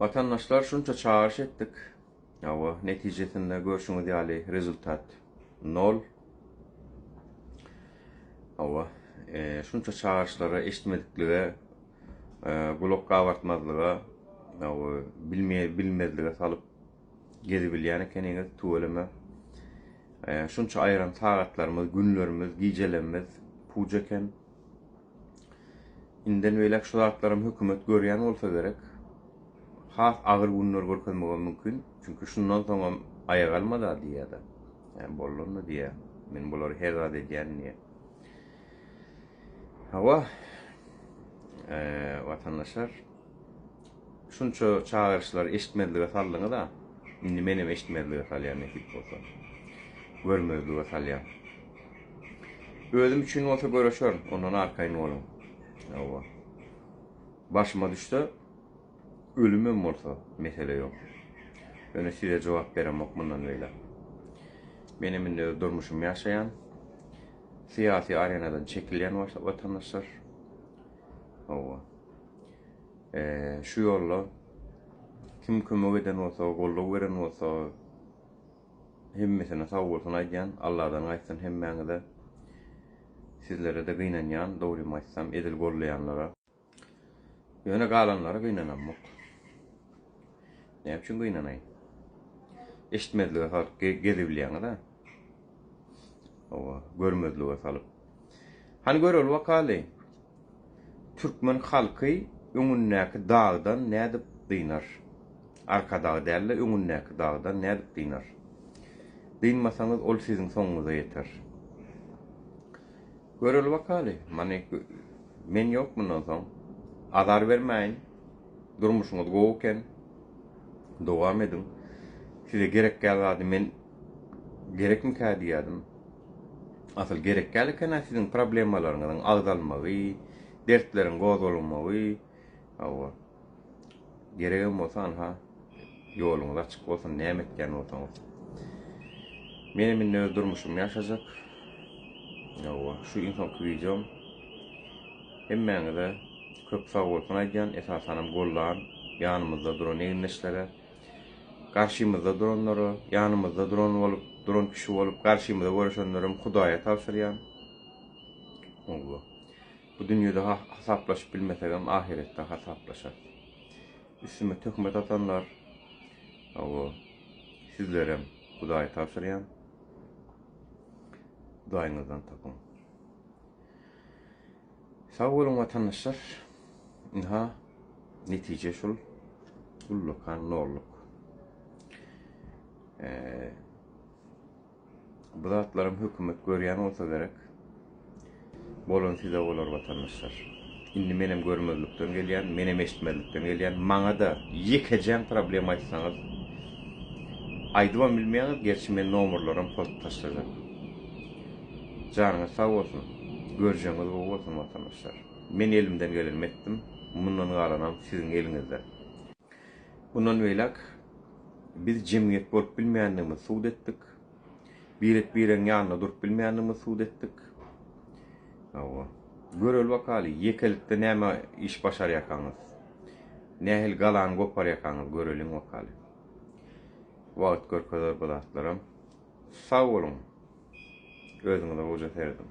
Vatandaşlar şunça çağırış etdik. Ava netijesinde görüşüňiz ýaly rezultat 0. Ava şunça çağırışlara eşitmediklige, gulak gabartmazlyga, bilmezlige salyp gezip bilýän ekeniňiz tuweleme. Şunça aýran sagatlarymyz, günlerimiz, gijelerimiz puja eken. Inden beýlek şu zatlarym hökümet görýän bolsa gerek. Has agyr günler görkezmegi mümkin. Çünkü şundan soňra aýa galmada diýär. Yani bollanma diýär. Men bolary her zat edýän niýe. Hawa vatandaşlar şunça çağırışlar eşitmezlige saldyňy da indi menem eşitmezlige salýan ekip bolsa. Görmezlige salýan. Özüm üçin bolsa görüşür, ondan arkaýyn bolun. Hawa. Başyma düşse ölümüm bolsa mesele ýok. Öne size jogap beremok mundan beýle. Menem indi durmuşum ýaşaýan, siyasi arenadan çekilýän vatandaşlar. Hawa. Şu ýolla kim kömek eden bolsa, golluk beren bolsa, hemmesine sag bolsun aýdýan, Allahdan gaýtsan hemmeňize sizlere de gynanýan, dogry aýtsam edil gollaýanlara, ýöne galanlara gynanamok. Ne üçin gynanaýyn? Eşitmezlige salyp gezip bilýän da. Hawa, görmezlige salyp. Hani görel wakaly türkmen halky öňündäki dagdan nädip dynar? Arkadagy dälle öňündäki dagdan nädip dynar? Dynmasaňyz ol siziň soňuňyza ýeter. Görel wakaly, men ýok mundan soň. Azar bermäýin. Durmuşyňyz gowy eken. Dowam edin. Size gerek geldi, men gerekmi diýärdim. Asal gerek gelken sizin problemalaryňyzyň agdalmagy, dertleriň gozulmagy, hawa. Geregim bolsa ha ýoluňyz açyk bolsa näme etken bolsaňyz. Menem öz durmuşym ýaşajak. Hawa, şu insanky videom hemmeňize köp sag bolsun aýdýan, esasanam gollan, ýanymyzda duran eňneşlere, karşymyzda duranlara, ýanymyzda duran kişi bolup karşymyzda görüşenlerem Hudaýa tapşyrýan. Allah. Bu dünýede hasaplaşyp bilmesegem ahiretde hasaplaşar. Üstüme töhmet atanlar, Allah, sizlerem Hudaýa tapşyrýan. Hudaýyňyzdan tapyň. Sag bolun vatandaşlar. Netije şol. Gulluk, norluk. Bu zatlarym hökümet görýän bolsa gerek. Bolun size bolar vatandaşlar. Indi menem görmezlikden gelýän, menem eşitmezlikden gelýän, maňa da ýekejen problem aýtsaňyz, aýdybam bilmeýäňiz, gerçi men nomerlarym post taşlarjak. Janyňyz sag bolsun, görjeňiz bolsun vatandaşlar. Men elimden geleni etdim, mundan galanam siziň eliňizde. Bundan beýlek biz jemgyýet bolup bilmeýändigimizi suwd etdik. Bireň ýanyna durup bilmeýändigimizi suwd etdik. Hawa. Görel wakaly ýekelikde näme iş başarýakaňyz, nähil galan goparýakaňyz göreliň wakaly. Wagt görkezler bulatlarym. Sag bolun. Özüňize uja serdim.